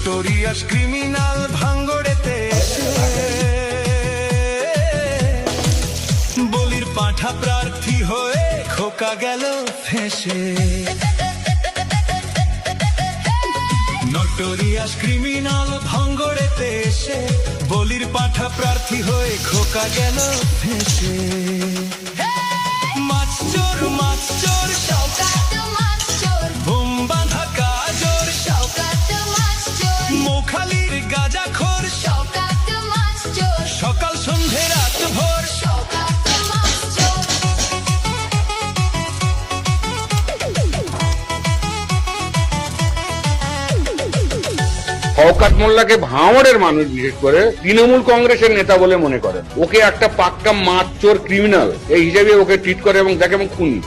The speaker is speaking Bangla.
নোটোরিয়াস ক্রিমিনাল ভাঙ্গড়েতে বলির পাঁঠা প্রার্থী হয়ে খোকা গেল ফেঁসে। নোটোরিয়াস ক্রিমিনাল ভাঙ্গড়েতে এসে বলির পাঁঠা প্রার্থী হয়ে খোকা গেল ফেঁসে। মাছ চোর ঘুম বাঁধা কাজর মোখালির গাঁজাখোর সকাল সন্ধে রাত ভোর শওকত মোল্লাকে ভাঙড়ের মানুষ বিশেষ করে তৃণমূল কংগ্রেসের নেতা বলে মনে করেন। ওকে একটা পাক্কা মাছ চোর ক্রিমিনাল এই হিসেবে ওকে ট্রিট করে এবং দেখে এবং খুনি।